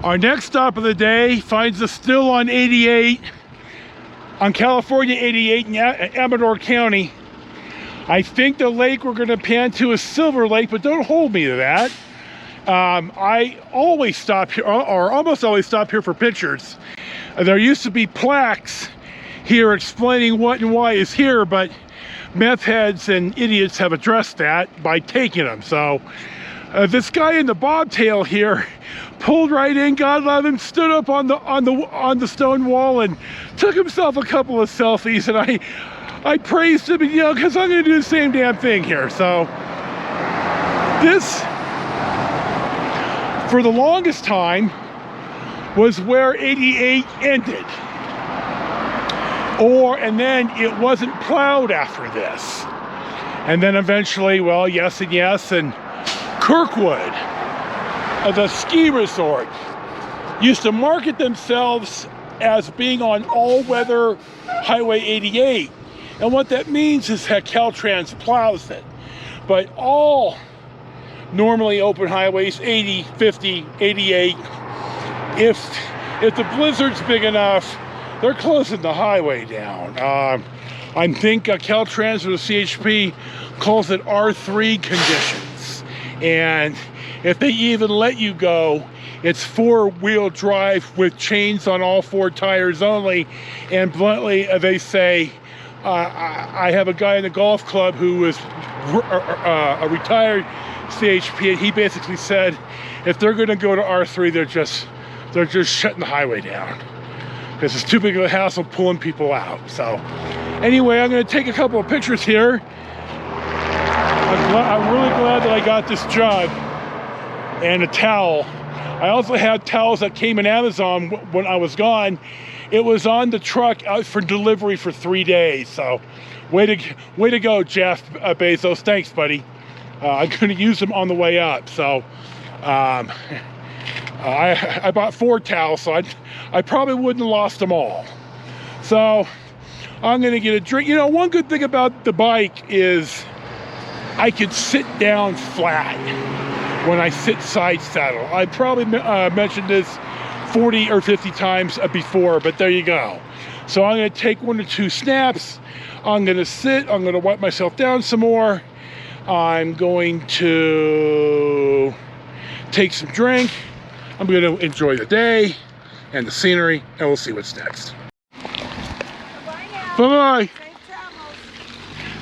Our next stop of the day finds us still on 88, on California 88 in Amador County. I think the lake we're going to pan to is Silver Lake, but don't hold me to that. I always stop here, or almost always stop here for pictures. There used to be plaques here explaining what and why is here, but meth heads and idiots have addressed that by taking them. So this guy in the bobtail here pulled right in, God love him, stood up on the stone wall and took himself a couple of selfies, and I praised him, you know, because I'm going to do the same damn thing here. So this, for the longest time, was where 88 ended. And then it wasn't plowed after this. And then eventually, well, yes and yes, and Kirkwood, the ski resort, used to market themselves as being on all-weather Highway 88. And what that means is that Caltrans plows it. But all normally open highways, 80, 50, 88, if the blizzard's big enough, they're closing the highway down. I think Caltrans or the CHP calls it R3 conditions. And if they even let you go, it's four-wheel drive with chains on all four tires only. And bluntly, they say, I have a guy in the golf club who is a retired CHP, and he basically said, if they're going to go to R3, they're just shutting the highway down because it's too big of a hassle pulling people out. So anyway, I'm going to take a couple of pictures here. I'm really glad that I got this jug and a towel. I also had towels that came in Amazon when I was gone. It was on the truck out for delivery for 3 days. So way to go, Jeff Bezos. Thanks, buddy. I'm going to use them on the way up. So I bought 4 towels, so I probably wouldn't have lost them all. So I'm going to get a drink. You know, one good thing about the bike is I could sit down flat when I sit side saddle. I probably mentioned this 40 or 50 times before, but there you go. So I'm going to take 1 or 2 snaps. I'm going to sit. I'm going to wipe myself down some more. I'm going to take some drink. I'm going to enjoy the day and the scenery, and we'll see what's next. Bye-bye.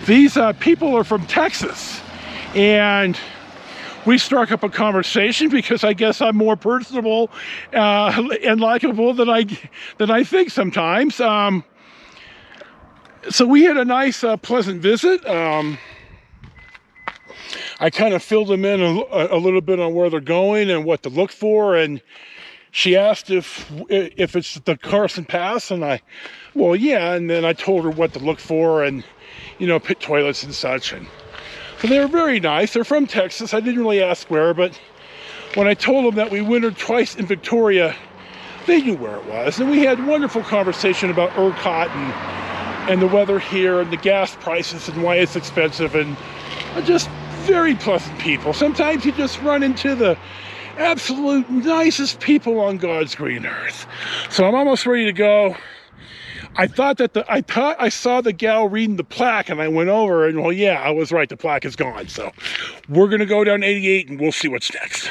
These people are from Texas, and we struck up a conversation because I guess I'm more personable and likable than I think sometimes. So we had a nice, pleasant visit. I kind of filled them in a little bit on where they're going and what to look for, and she asked if it's the Carson Pass, and well, yeah, and then I told her what to look for, and you know, pit toilets and such, and so they're very nice. They're from Texas. I didn't really ask where, but when I told them that we wintered twice in Victoria, they knew where it was, and we had wonderful conversation about ERCOT and the weather here and the gas prices and why it's expensive, and just very pleasant people. Sometimes you just run into the absolute nicest people on God's green earth. So I'm almost ready to go. I thought I saw the gal reading the plaque, and I went over, and well, yeah, I was right. The plaque is gone. So we're gonna go down 88, and we'll see what's next.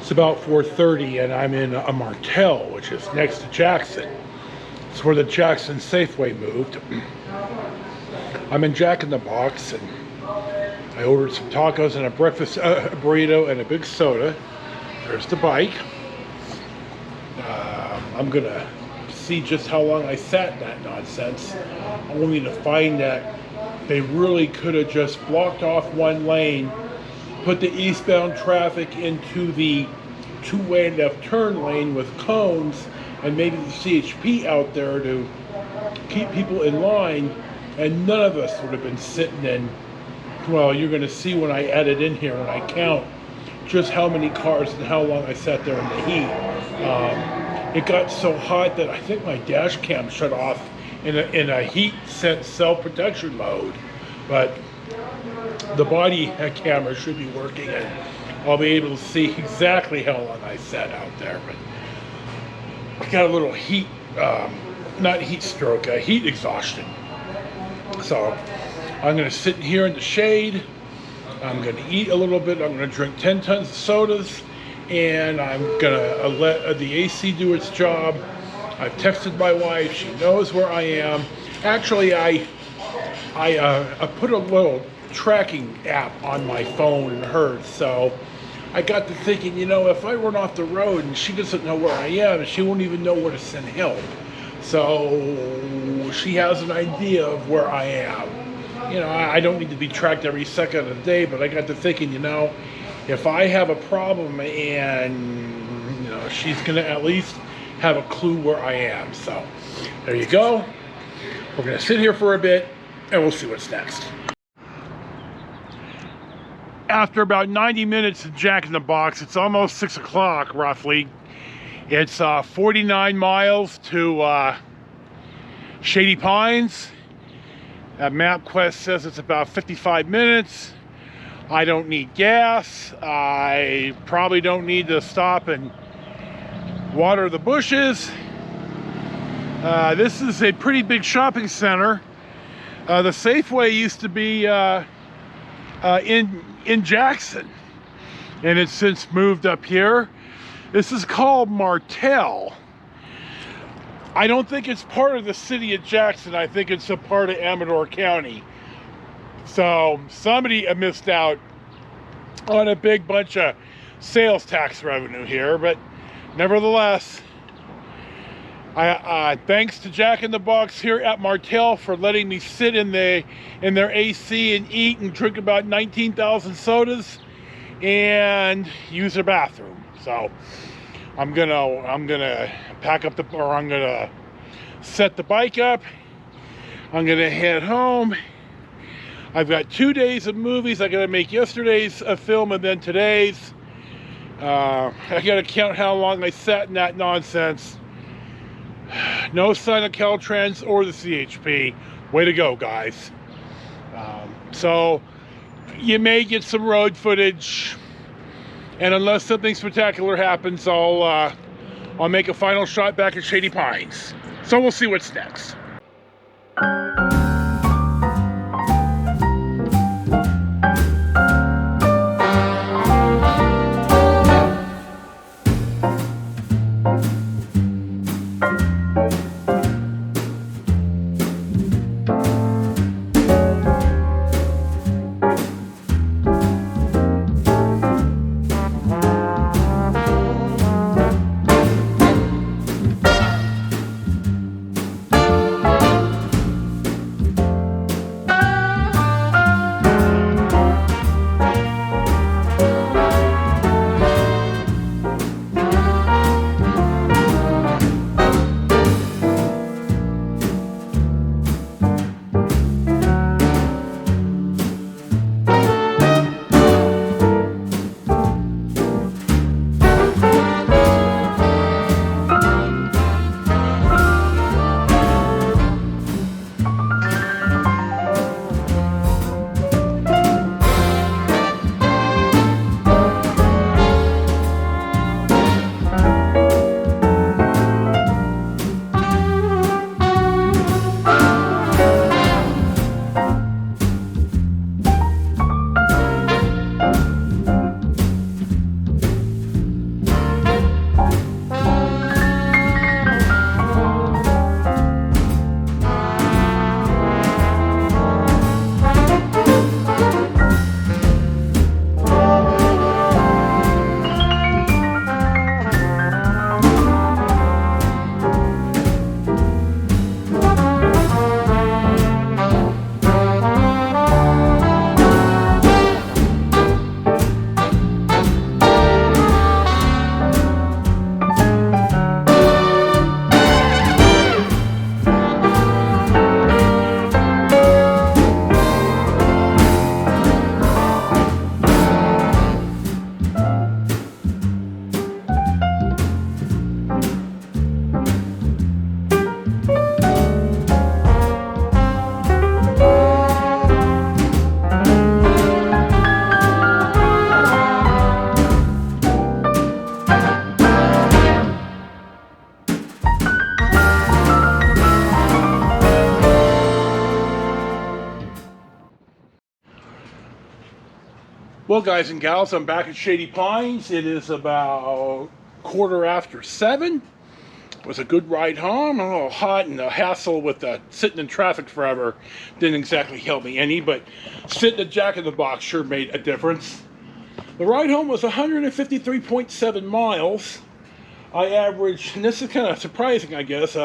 It's about 4:30 and I'm in a Martell, which is next to Jackson. It's where the Jackson Safeway moved. I'm in Jack in the Box and I ordered some tacos and a breakfast burrito and a big soda. There's the bike. I'm gonna see just how long I sat in that nonsense, only to find that they really could have just blocked off one lane, put the eastbound traffic into the two-way left turn lane with cones, and maybe the CHP out there to keep people in line, and none of us would have been sitting in. Well, you're going to see when I add it in here, when I count just how many cars and how long I sat there in the heat. It got so hot that I think my dash cam shut off in a heat sense self-protection mode, but the body camera should be working and I'll be able to see exactly how long I sat out there. But I got a little heat, not heat stroke, heat exhaustion. So I'm going to sit here in the shade. I'm going to eat a little bit. I'm going to drink 10 tons of sodas, and I'm going to let the AC do its job. I've texted my wife. She knows where I am. Actually, I put a little tracking app on my phone and hers, so I got to thinking, you know, if I run off the road and she doesn't know where I am, she won't even know where to send help. So she has an idea of where I am. You know, I don't need to be tracked every second of the day, but I got to thinking, you know, if I have a problem and, you know, she's going to at least have a clue where I am. So there you go. We're going to sit here for a bit and we'll see what's next. After about 90 minutes of Jack in the Box, it's almost 6 o'clock roughly. It's 49 miles to Shady Pines. MapQuest says it's about 55 minutes. I don't need gas. I probably don't need to stop and water the bushes. This is a pretty big shopping center. The Safeway used to be in Jackson, and it's since moved up here. This is called Martell. I don't think it's part of the city of Jackson. I think it's a part of Amador County. So somebody missed out on a big bunch of sales tax revenue here, but nevertheless, thanks to Jack in the Box here at Martell for letting me sit in their AC and eat and drink about 19,000 sodas and use their bathroom. So I'm gonna pack up I'm gonna set the bike up. I'm gonna head home. I've got 2 days of movies. I gotta make yesterday's film and then today's. I gotta count how long I sat in that nonsense. No sign of Caltrans or the CHP. Way to go, guys. So you may get some road footage, and unless something spectacular happens, I'll make a final shot back at Shady Pines. So we'll see what's next. Well, guys and gals, I'm back at Shady Pines. It is about 7:15. It was a good ride home. A little hot, and the hassle with sitting in traffic forever didn't exactly help me any, but sitting at Jack in the Box sure made a difference. The ride home was 153.7 miles. I averaged, and this is kind of surprising, I guess,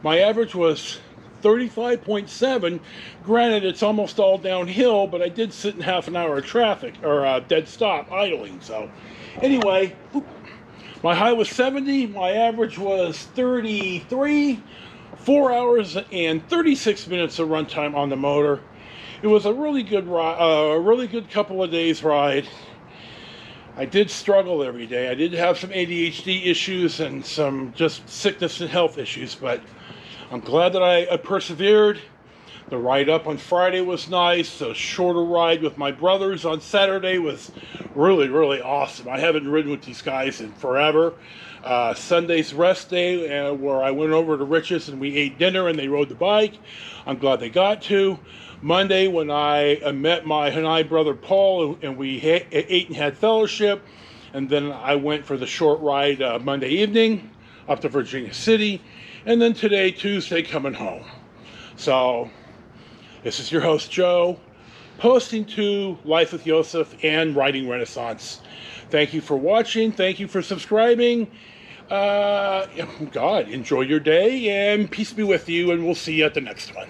my average was 35.7. Granted, it's almost all downhill, but I did sit in half an hour of traffic, or dead stop, idling. So, anyway, my high was 70. My average was 33. 4 hours and 36 minutes of runtime on the motor. It was a really good ride, a really good couple of days ride. I did struggle every day. I did have some ADHD issues and some just sickness and health issues, but I'm glad that I persevered. The ride up on Friday was nice. The shorter ride with my brothers on Saturday was really, really awesome. I haven't ridden with these guys in forever. Sunday's rest day, where I went over to Rich's and we ate dinner and they rode the bike. I'm glad they got to. Monday, when I met my Hanai brother Paul, and we ate and had fellowship, and then I went for the short ride Monday evening up to Virginia City. And then today, Tuesday, coming home. So, this is your host, Joe, posting to Life with Yosef and Riding Renaissance. Thank you for watching. Thank you for subscribing. God, enjoy your day, and peace be with you, and we'll see you at the next one.